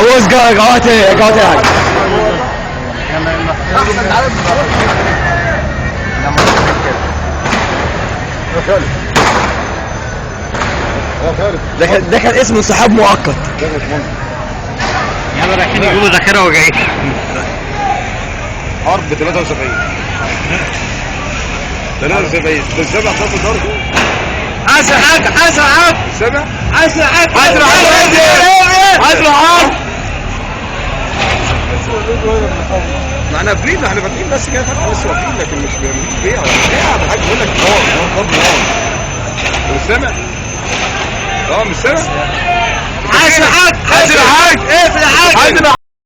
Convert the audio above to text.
عاوز جوات يعني. ده كان اسمه انسحاب مؤقت. يلا رايحين يجيبوا ذاكره وجايين. حرب 73 السبع خط الضرب. اسرع اسرع السبع اسرع اسرع احنا قافلين، احنا فاتحين بس كده فتحه بس واقفين، لكن مش بيع ولا بيع. حاجه بقول لك نار مش سامع. مش سامع. اسرع اسرع اسرع